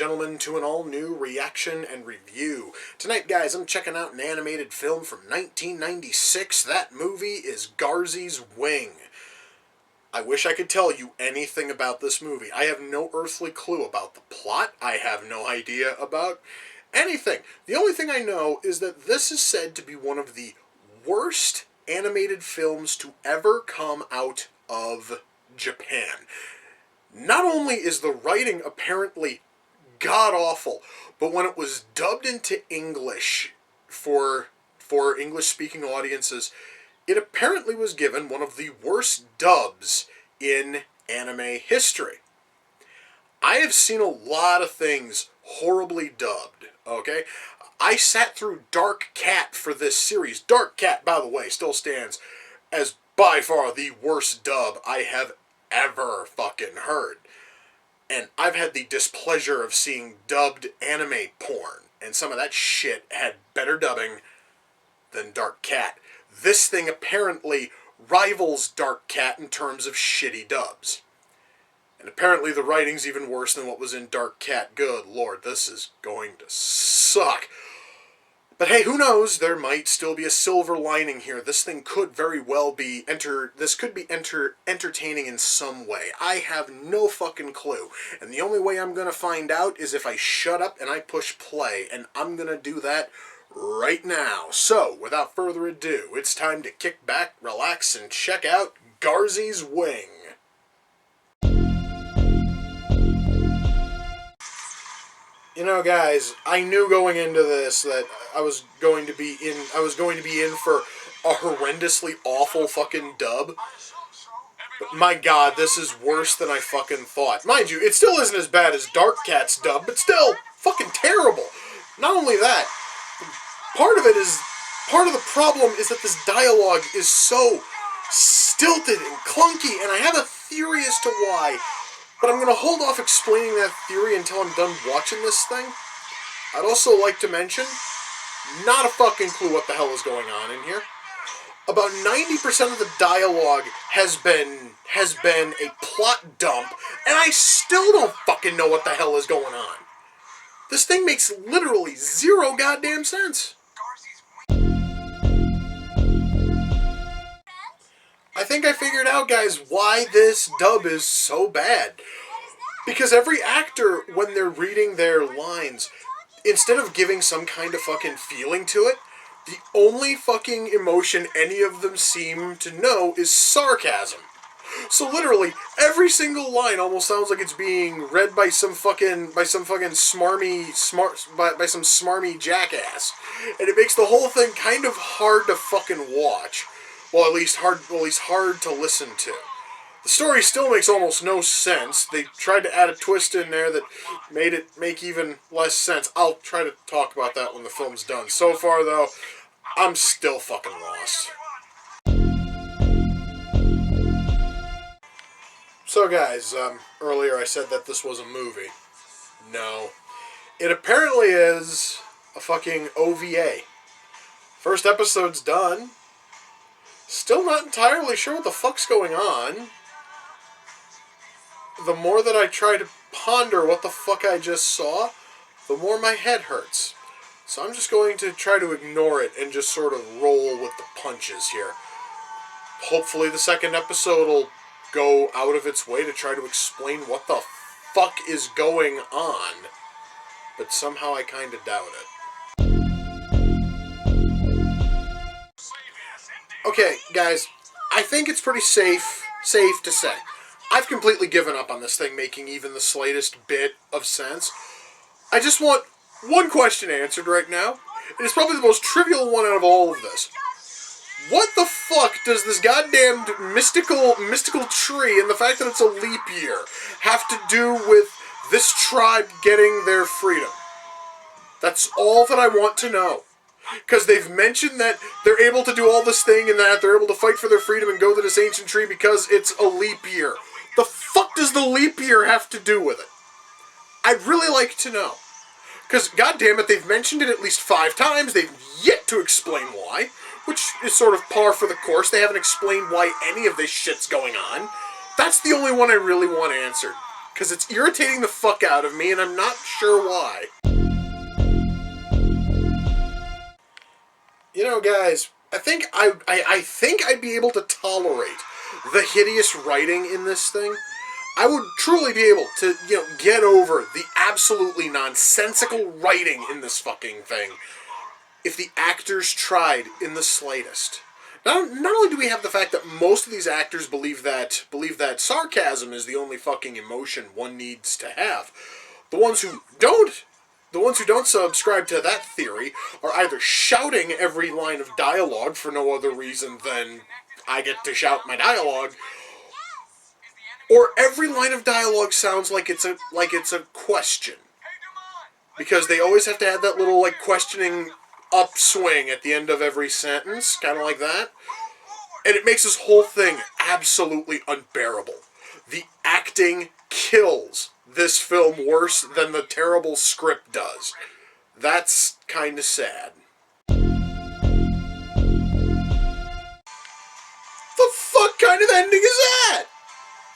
gentlemen, to an all-new reaction and review. Tonight, guys, I'm checking out an animated film from 1996. That movie is Garzey's Wing. I wish I could tell you anything about this movie. I have no earthly clue about the plot. I have no idea about anything. The only thing I know is that this is said to be one of the worst animated films to ever come out of Japan. Not only is the writing apparently god-awful, but when it was dubbed into English for English-speaking audiences, it apparently was given one of the worst dubs in anime history. I have seen a lot of things horribly dubbed, okay? I sat through Dark Cat for this series. Dark Cat, by the way, still stands as by far the worst dub I have ever fucking heard. And I've had the displeasure of seeing dubbed anime porn, and some of that shit had better dubbing than Dark Cat. This thing apparently rivals Dark Cat in terms of shitty dubs. And apparently the writing's even worse than what was in Dark Cat. Good lord, this is going to suck. But hey, who knows? There might still be a silver lining here. This thing could very well be entertaining in some way. I have no fucking clue. And the only way I'm going to find out is if I shut up and I push play. And I'm going to do that right now. So, without further ado, it's time to kick back, relax, and check out Garzey's Wing. You know, guys, I knew going into this that I was going to be in for a horrendously awful fucking dub. But my god, this is worse than I fucking thought. Mind you, it still isn't as bad as Dark Cat's dub, but still fucking terrible. Not only that, part of the problem is that this dialogue is so stilted and clunky, and I have a theory as to why. But I'm going to hold off explaining that theory until I'm done watching this thing. I'd also like to mention, not a fucking clue what the hell is going on in here. About 90% of the dialogue has been a plot dump, and I still don't fucking know what the hell is going on. This thing makes literally zero goddamn sense. I think I figured out, guys, why this dub is so bad. Because every actor, when they're reading their lines, instead of giving some kind of fucking feeling to it, the only fucking emotion any of them seem to know is sarcasm. So literally, every single line almost sounds like it's being read by some smarmy jackass. And it makes the whole thing kind of hard to fucking watch. Well, at least hard to listen to. The story still makes almost no sense. They tried to add a twist in there that made it make even less sense. I'll try to talk about that when the film's done. So far, though, I'm still fucking lost. So, guys, earlier I said that this was a movie. No. It apparently is a fucking OVA. First episode's done. Still not entirely sure what the fuck's going on. The more that I try to ponder what the fuck I just saw, the more my head hurts. So I'm just going to try to ignore it and just sort of roll with the punches here. Hopefully the second episode will go out of its way to try to explain what the fuck is going on. But somehow I kinda doubt it. Okay, guys, I think it's pretty safe to say. I've completely given up on this thing making even the slightest bit of sense. I just want one question answered right now. It is probably the most trivial one out of all of this. What the fuck does this goddamned mystical tree and the fact that it's a leap year have to do with this tribe getting their freedom? That's all that I want to know. Because they've mentioned that they're able to do all this thing and that they're able to fight for their freedom and go to this ancient tree because it's a leap year. The fuck does the leap year have to do with it? I'd really like to know. Because, goddammit, they've mentioned it at least 5 times. They've yet to explain why, which is sort of par for the course. They haven't explained why any of this shit's going on. That's the only one I really want answered. because it's irritating the fuck out of me, and I'm not sure why. You know, guys, I think I'd be able to tolerate the hideous writing in this thing. I would truly be able to, get over the absolutely nonsensical writing in this fucking thing if the actors tried in the slightest. Not only do we have the fact that most of these actors believe that sarcasm is the only fucking emotion one needs to have, the ones who don't subscribe to that theory are either shouting every line of dialogue for no other reason than I get to shout my dialogue, or every line of dialogue sounds like it's a question, because they always have to add that little questioning upswing at the end of every sentence, kind of like that. And it makes this whole thing absolutely unbearable. The acting kills this film worse than the terrible script does. That's kind of sad. The fuck kind of ending is that?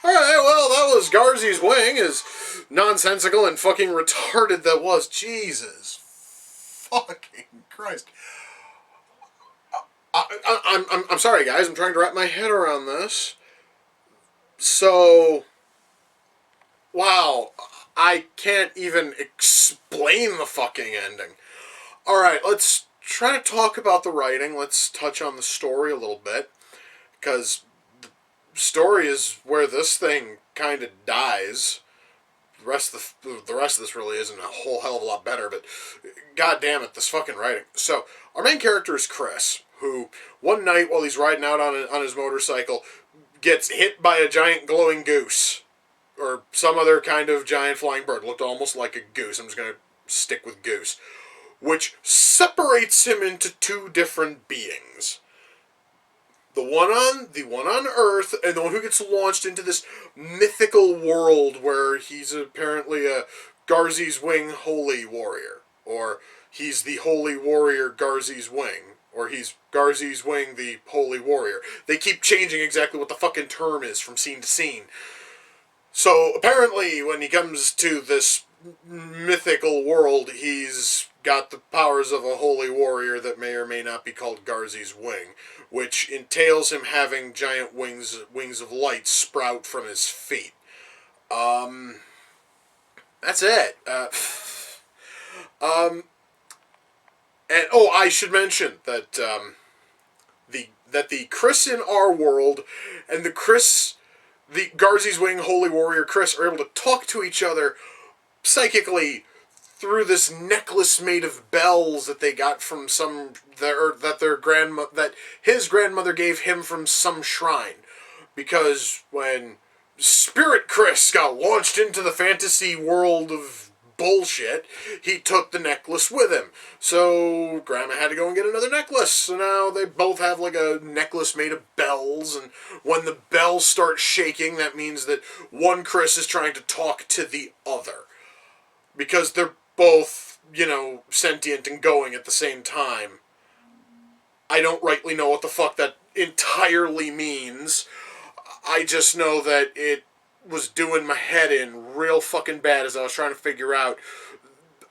Alright, well, that was Garzey's Wing, as nonsensical and fucking retarded that was. Jesus fucking Christ. I'm sorry, guys. I'm trying to wrap my head around this. So, wow, I can't even explain the fucking ending. Alright, let's try to talk about the writing. Let's touch on the story a little bit, because the story is where this thing kind of dies. The rest of this really isn't a whole hell of a lot better, but god damn it, this fucking writing. So, our main character is Chris, who one night while he's riding out on his motorcycle gets hit by a giant glowing goose, or some other kind of giant flying bird. Looked almost like a goose. I'm just going to stick with goose, which separates him into two different beings. The one on Earth, and the one who gets launched into this mythical world where he's apparently a Garzey's Wing holy warrior, or he's the holy warrior Garzey's Wing, or he's Garzey's Wing the holy warrior. They keep changing exactly what the fucking term is from scene to scene. So apparently when he comes to this mythical world, he's got the powers of a holy warrior that may or may not be called Garzey's Wing, which entails him having giant wings of light sprout from his feet. That's it. And I should mention that the Chris in our world and the Garzey's Wing Holy Warrior Chris are able to talk to each other psychically through this necklace made of bells that they got from that his grandmother gave him from some shrine. Because when Spirit Chris got launched into the fantasy world of bullshit, he took the necklace with him. So Grandma had to go and get another necklace. So now they both have a necklace made of bells, and when the bells start shaking, that means that one Chris is trying to talk to the other. Because they're both, sentient and going at the same time. I don't rightly know what the fuck that entirely means. I just know that it was doing my head in real fucking bad as I was trying to figure out,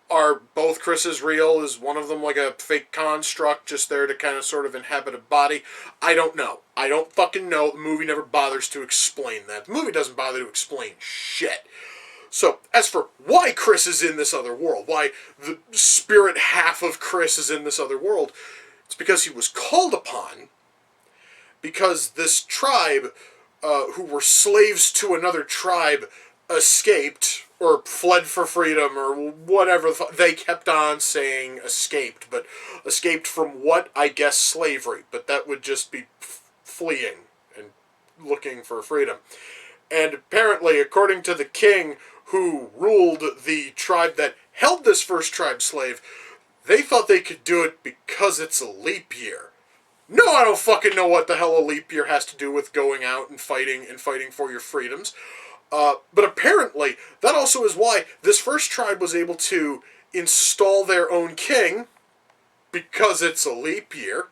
are both Chris's real? Is one of them like a fake construct just there to kind of sort of inhabit a body? I don't know. I don't fucking know. The movie never bothers to explain that. The movie doesn't bother to explain shit. So, as for why Chris is in this other world, why the spirit half of Chris is in this other world, it's because he was called upon, because this tribe, who were slaves to another tribe, escaped, or fled for freedom, or whatever. They kept on saying escaped, but escaped from what? I guess slavery, but that would just be fleeing and looking for freedom. And apparently, according to the king who ruled the tribe that held this first tribe slave, they thought they could do it because it's a leap year. No, I don't fucking know what the hell a leap year has to do with going out and fighting for your freedoms. But apparently, that also is why this first tribe was able to install their own king, because it's a leap year.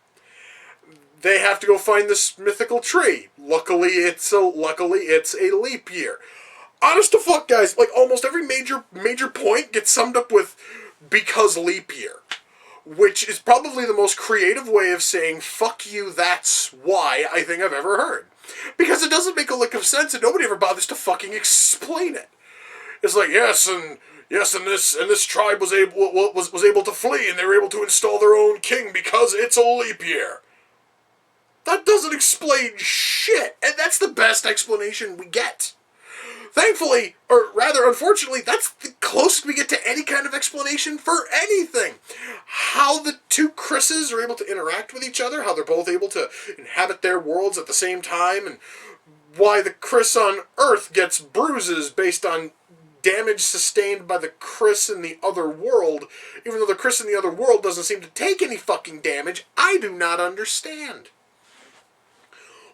They have to go find this mythical tree. Luckily, it's a leap year. Honest to fuck, guys, like almost every major point gets summed up with because leap year, which is probably the most creative way of saying fuck you, that's why I think I've ever heard. Because it doesn't make a lick of sense and nobody ever bothers to fucking explain it. It's like, this tribe was able to flee and they were able to install their own king because it's a leap year. That doesn't explain shit, and that's the best explanation we get. Thankfully, or rather, unfortunately, that's the closest we get to any kind of explanation for anything. How the two Chris's are able to interact with each other, how they're both able to inhabit their worlds at the same time, and why the Chris on Earth gets bruises based on damage sustained by the Chris in the other world, even though the Chris in the other world doesn't seem to take any fucking damage, I do not understand.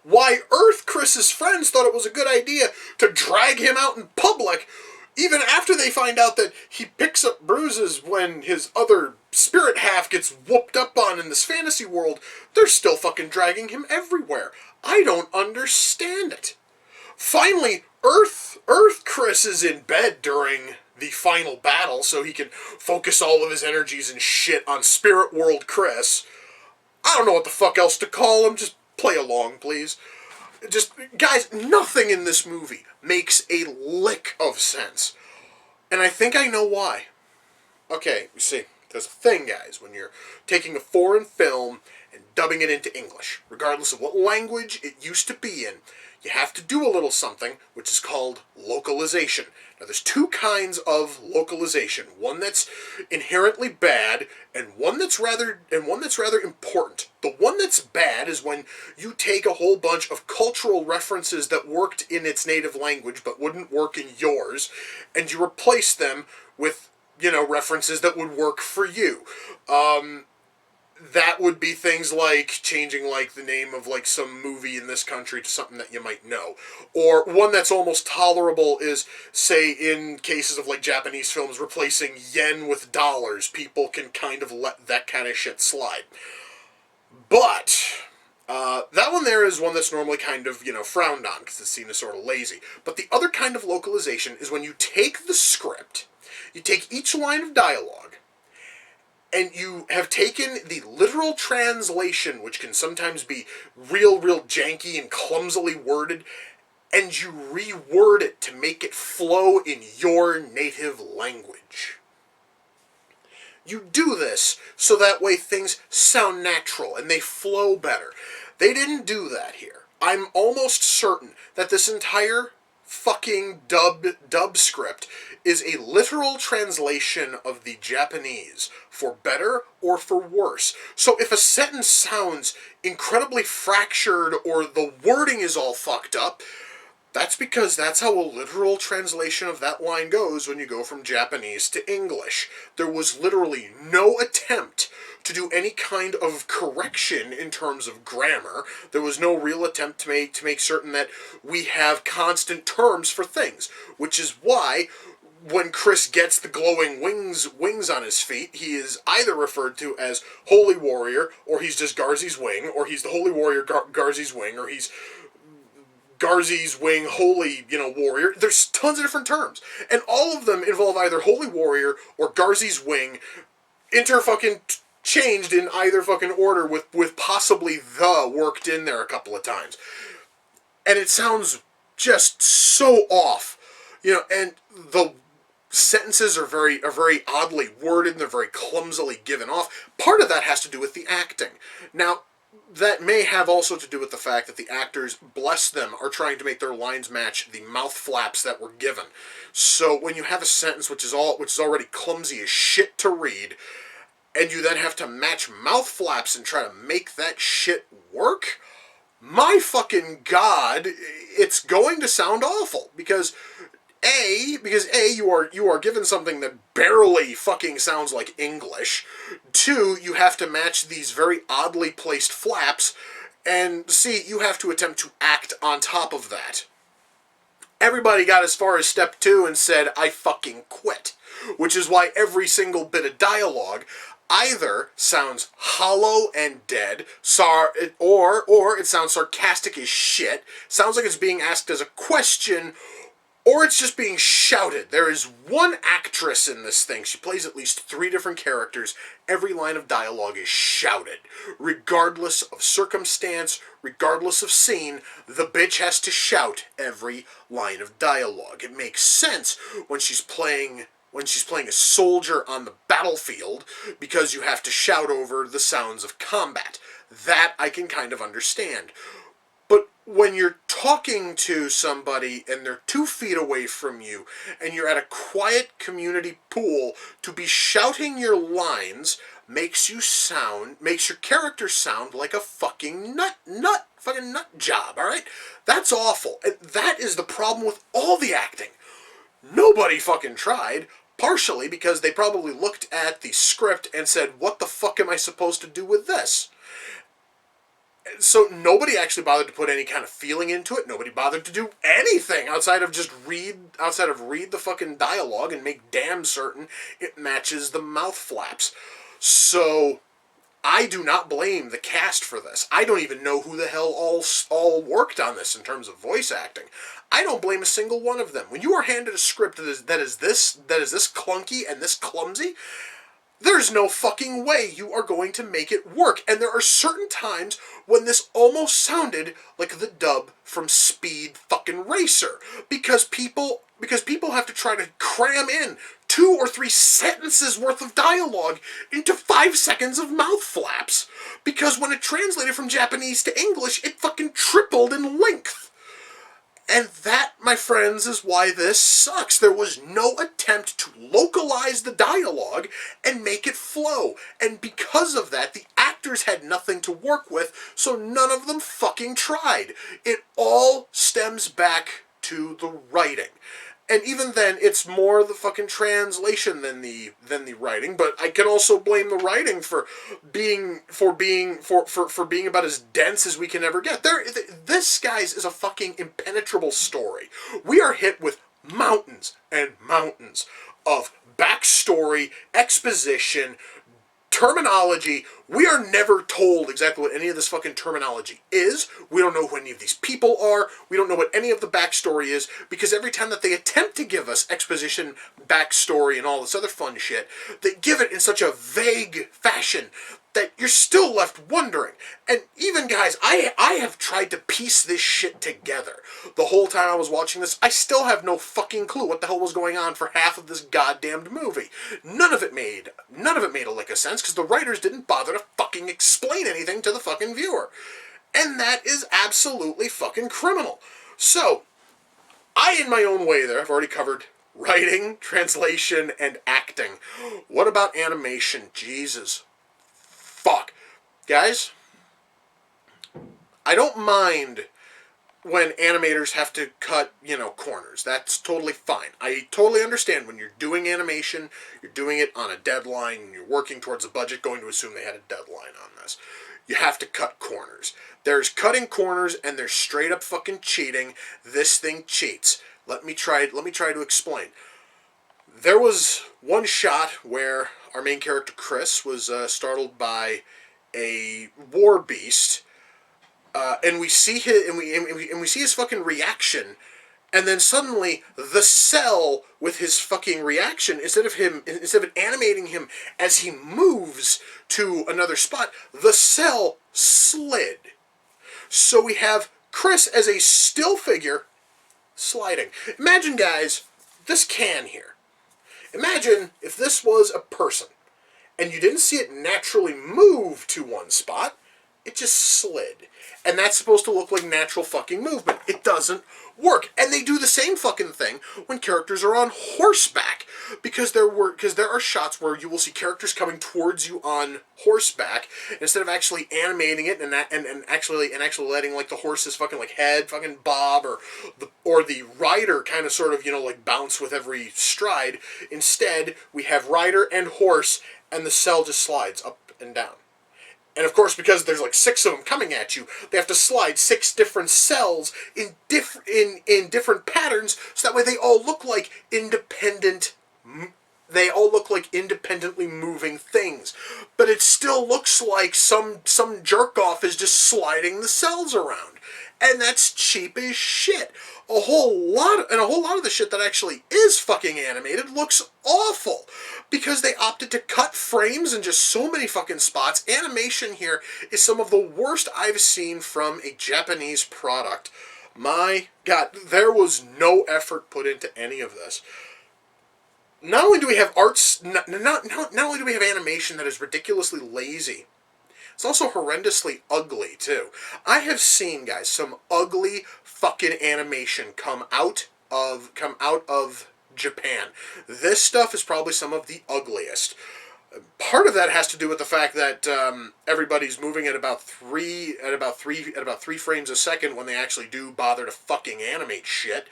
Why Earth Chris's friends thought it was a good idea to drag him out in public, even after they find out that he picks up bruises when his other spirit half gets whooped up on in this fantasy world, they're still fucking dragging him everywhere. I don't understand it. Finally, Earth Chris is in bed during the final battle so he can focus all of his energies and shit on Spirit World Chris. I don't know what the fuck else to call him, just play along, please. Just, guys, nothing in this movie makes a lick of sense. And I think I know why. Okay, you see, there's a thing, guys, when you're taking a foreign film and dubbing it into English, regardless of what language it used to be in, you have to do a little something, which is called localization. Now, there's two kinds of localization. One that's inherently bad, and one that's rather important. The one that's bad is when you take a whole bunch of cultural references that worked in its native language but wouldn't work in yours, and you replace them with, references that would work for you. That would be things like changing, like, the name of, like, some movie in this country to something that you might know. Or one that's almost tolerable is, say, in cases of, like, Japanese films, replacing yen with dollars. People can kind of let that kind of shit slide. But that one there is one that's normally kind of, frowned on, because it's seen as sort of lazy. But the other kind of localization is when you take the script, you take each line of dialogue, and you have taken the literal translation, which can sometimes be real janky and clumsily worded, and you reword it to make it flow in your native language. You do this so that way things sound natural and they flow better. They didn't do that here. I'm almost certain that this entire fucking dub script is a literal translation of the Japanese, for better or for worse. So if a sentence sounds incredibly fractured or the wording is all fucked up, that's because that's how a literal translation of that line goes when you go from Japanese to English. There was literally no attempt to do any kind of correction in terms of grammar. There was no real attempt to make certain that we have constant terms for things, which is why when Chris gets the glowing wings on his feet, he is either referred to as Holy Warrior, or he's just Garzey's Wing, or he's the Holy Warrior Garzey's Wing, or he's Garzey's Wing Holy, Warrior. There's tons of different terms. And all of them involve either Holy Warrior or Garzey's Wing changed in either fucking order with possibly the worked in there a couple of times. And it sounds just so off. And the sentences are very oddly worded and they're very clumsily given off. Part of that has to do with the acting. Now, that may have also to do with the fact that the actors, bless them, are trying to make their lines match the mouth flaps that were given. So when you have a sentence which is already clumsy as shit to read, and you then have to match mouth flaps and try to make that shit work, my fucking God, it's going to sound awful. Because you are given something that barely fucking sounds like English. 2, you have to match these very oddly placed flaps. And C, you have to attempt to act on top of that. Everybody got as far as step 2 and said, I fucking quit. Which is why every single bit of dialogue either sounds hollow and dead, or it sounds sarcastic as shit, sounds like it's being asked as a question, or it's just being shouted. There is one actress in this thing. She plays at least 3 different characters. Every line of dialogue is shouted. Regardless of circumstance, regardless of scene, the bitch has to shout every line of dialogue. It makes sense when she's playing a soldier on the battlefield, because you have to shout over the sounds of combat. That I can kind of understand. But when you're talking to somebody and they're 2 feet away from you and you're at a quiet community pool, to be shouting your lines makes your character sound like a fucking nut job, alright? That's awful. And that is the problem with all the acting. Nobody fucking tried. Partially because they probably looked at the script and said, what the fuck am I supposed to do with this? So nobody actually bothered to put any kind of feeling into it. Nobody bothered to do anything outside of read the fucking dialogue and make damn certain it matches the mouth flaps. So I do not blame the cast for this. I don't even know who the hell all worked on this in terms of voice acting. I don't blame a single one of them. When you are handed a script that is this clunky and this clumsy, there's no fucking way you are going to make it work. And there are certain times when this almost sounded like the dub from Speed fucking Racer, because people have to try to cram in 2 or 3 sentences worth of dialogue into 5 seconds of mouth flaps, because when it translated from Japanese to English, it fucking tripled in length. And that, my friends, is why this sucks. There was no attempt to localize the dialogue and make it flow. And because of that, the actors had nothing to work with, so none of them fucking tried. It all stems back to the writing. And even then, it's more the fucking translation than the writing. But I can also blame the writing for being about as dense as we can ever get. This, guys, is a fucking impenetrable story. We are hit with mountains and mountains of backstory, exposition, terminology. We are never told exactly what any of this fucking terminology is. We don't know who any of these people are. We don't know what any of the backstory is, because every time that they attempt to give us exposition, backstory, and all this other fun shit, they give it in such a vague fashion that you're still left wondering. And even, guys, I have tried to piece this shit together. The whole time I was watching this, I still have no fucking clue what the hell was going on for half of this goddamned movie. None of it made a lick of sense, because the writers didn't bother to fucking explain anything to the fucking viewer. And that is absolutely fucking criminal. So, in my own way there, I've already covered writing, translation, and acting. What about animation? Jesus. Fuck. Guys, I don't mind when animators have to cut, corners. That's totally fine. I totally understand when you're doing animation, you're doing it on a deadline, and you're working towards a budget, going to assume they had a deadline on this. You have to cut corners. There's cutting corners, and there's straight up fucking cheating. This thing cheats. Let me try to explain. There was one shot where our main character Chris was startled by a war beast, and we see his fucking reaction, and then suddenly the cell with his fucking reaction, instead of animating him as he moves to another spot, the cell slid. So we have Chris as a still figure sliding. Imagine, guys, this can here. Imagine if this was a person, and you didn't see it naturally move to one spot, it just slid. And that's supposed to look like natural fucking movement. It doesn't work. And they do the same fucking thing when characters are on horseback, because there are shots where you will see characters coming towards you on horseback, instead of actually animating it and actually letting like the horse's fucking like head fucking bob, or the rider kind of sort of like bounce with every stride. Instead, we have rider and horse, and the cell just slides up and down. And of course, because there's like 6 of them coming at you, they have to slide 6 different cells in different patterns, so that way they all look like independently moving things. But it still looks like some jerk off is just sliding the cells around. And that's cheap as shit. A whole lot of the shit that actually is fucking animated looks awful because they opted to cut frames in just so many fucking spots. Animation here is some of the worst I've seen from a Japanese product. My God, there was no effort put into any of this. Not only do we have not only do we have animation that is ridiculously lazy, it's also horrendously ugly, too. I have seen, guys, some ugly fucking animation come out of Japan. This stuff is probably some of the ugliest. Part of that has to do with the fact that everybody's moving at about three frames a second when they actually do bother to fucking animate shit.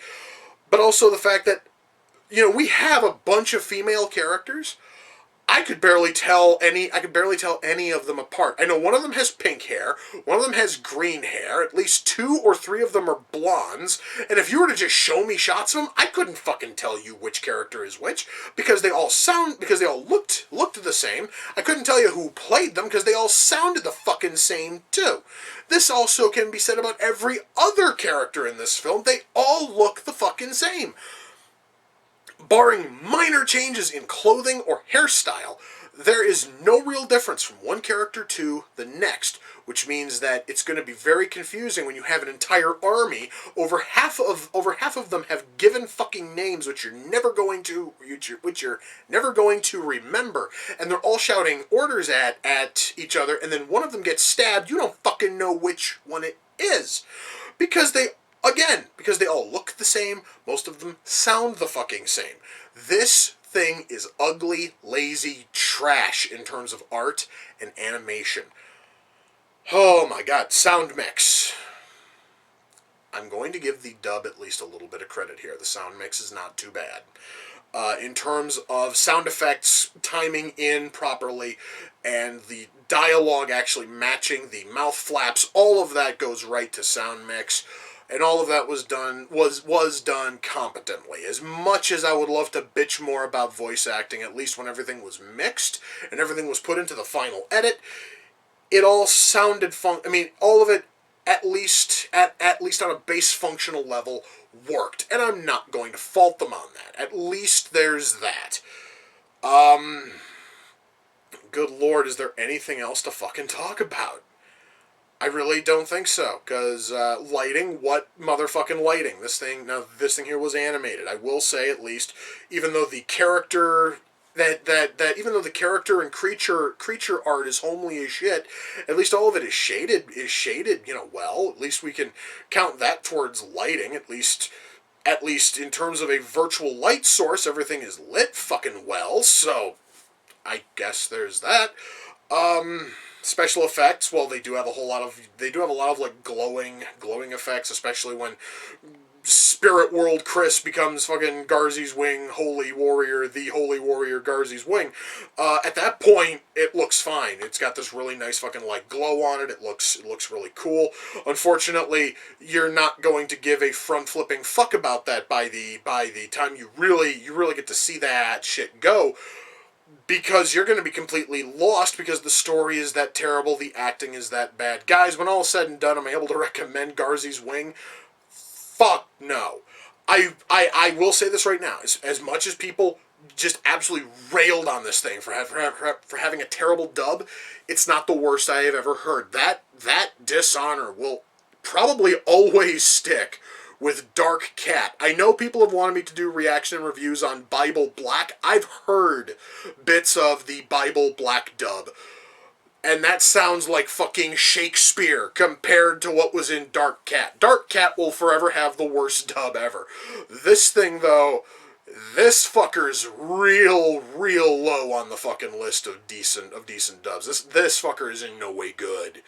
But also the fact that, we have a bunch of female characters. I could barely tell any of them apart. I know one of them has pink hair, one of them has green hair, at least 2 or 3 of them are blondes, and if you were to just show me shots of them, I couldn't fucking tell you which character is which, because they all looked the same. I couldn't tell you who played them, because they all sounded the fucking same, too. This also can be said about every other character in this film. They all look the fucking same. Barring minor changes in clothing or hairstyle, there is no real difference from one character to the next, which means that it's going to be very confusing when you have an entire army. Over half of them have given fucking names which you're never going to remember, and they're all shouting orders at each other, and then one of them gets stabbed. You don't fucking know which one it is because they all look the same, most of them sound the fucking same. This thing is ugly, lazy trash in terms of art and animation. Oh my God, sound mix. I'm going to give the dub at least a little bit of credit here. The sound mix is not too bad. In terms of sound effects timing in properly and the dialogue actually matching the mouth flaps, all of that goes right to sound mix. And all of that was done competently. As much as I would love to bitch more about voice acting, at least when everything was mixed and everything was put into the final edit, it all sounded all of it, at least on a base functional level, worked. And I'm not going to fault them on that. At least there's that. Good Lord, is there anything else to fucking talk about? I really don't think so, because lighting, what motherfucking lighting? This thing here was animated. I will say, at least, even though the character even though the character and creature art is homely as shit, at least all of it is shaded, well. At least we can count that towards lighting. At least in terms of a virtual light source, everything is lit fucking well. So I guess there's that. Special effects, well, they do have a lot of like glowing effects, especially when Spirit World Chris becomes fucking Garzey's wing, the holy warrior Garzey's wing. At that point, it looks fine. It's got this really nice fucking like glow on it. It looks really cool. Unfortunately, you're not going to give a front flipping fuck about that by the time you really get to see that shit go. Because you're going to be completely lost because the story is that terrible, the acting is that bad. Guys, when all is said and done, am I able to recommend Garzey's Wing? Fuck no. I will say this right now. As much as people just absolutely railed on this thing for having a terrible dub, it's not the worst I have ever heard. That dishonor will probably always stick with Dark Cat. I know people have wanted me to do reaction and reviews on Bible Black. I've heard bits of the Bible Black dub, and that sounds like fucking Shakespeare compared to what was in Dark Cat. Dark Cat will forever have the worst dub ever. This thing, though, this fucker's real low on the fucking list of decent dubs. This fucker is in no way good.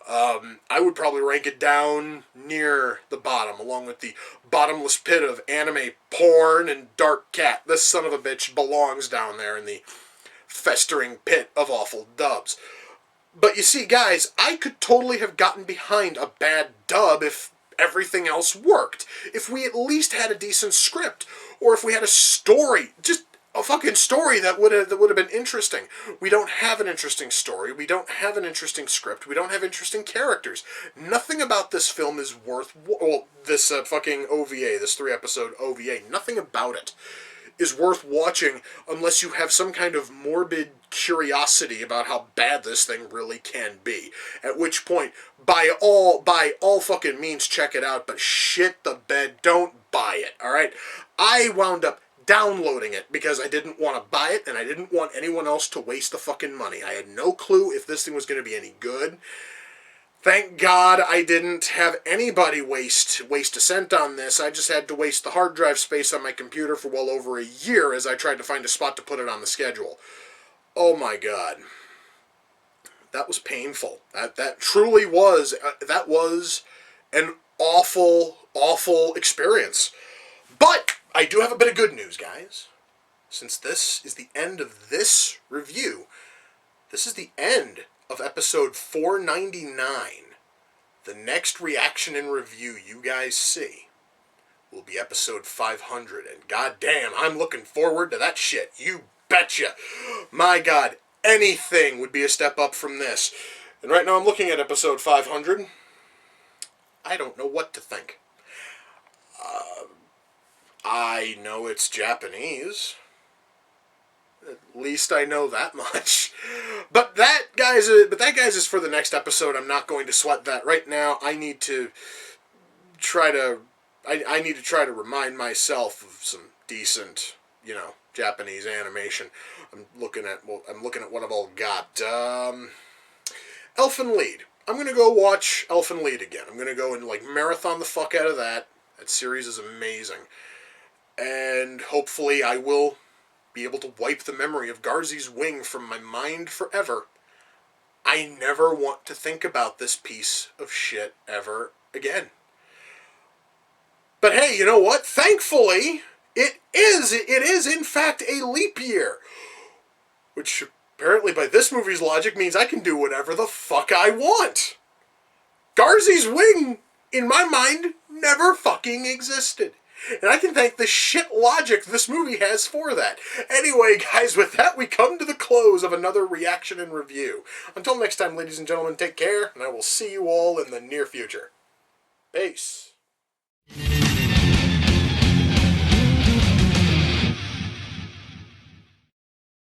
I would probably rank it down near the bottom, along with the bottomless pit of anime porn and Dark Cat. This son of a bitch belongs down there in the festering pit of awful dubs. But you see, guys, I could totally have gotten behind a bad dub if everything else worked. If we at least had a decent script, or if we had a story. Just a fucking story that would have been interesting. We don't have an interesting story. We don't have an interesting script. We don't have interesting characters. Nothing about this film is worth... Well, this fucking OVA, this 3-episode OVA, nothing about it is worth watching unless you have some kind of morbid curiosity about how bad this thing really can be. At which point, by all fucking means, check it out, but shit the bed, don't buy it, alright? I wound up downloading it because I didn't want to buy it and I didn't want anyone else to waste the fucking money. I had no clue if this thing was going to be any good. Thank God I didn't have anybody waste a cent on this. I just had to waste the hard drive space on my computer for well over a year as I tried to find a spot to put it on the schedule. Oh my God. That was painful. That truly was, that was an awful, awful experience. But I do have a bit of good news, guys. Since this is the end of this review, this is the end of episode 499. The next reaction and review you guys see will be episode 500. And goddamn, I'm looking forward to that shit. You betcha. My God, anything would be a step up from this. And right now I'm looking at episode 500. I don't know what to think. I know it's Japanese. At least I know that much. But that, guys, is for the next episode. I'm not going to sweat that right now. I need to try to remind myself of some decent, Japanese animation. I'm looking at what I've all got. Elfen Lied. I'm gonna go watch Elfen Lied again. I'm gonna go and marathon the fuck out of that. That series is amazing. And hopefully I will be able to wipe the memory of Garzey's wing from my mind forever. I never want to think about this piece of shit ever again. But hey, you know what? Thankfully, it is in fact a leap year. Which apparently by this movie's logic means I can do whatever the fuck I want. Garzey's wing, in my mind, never fucking existed. And I can thank the shit logic this movie has for that. Anyway, guys, with that, we come to the close of another reaction and review. Until next time, ladies and gentlemen, take care, and I will see you all in the near future. Peace.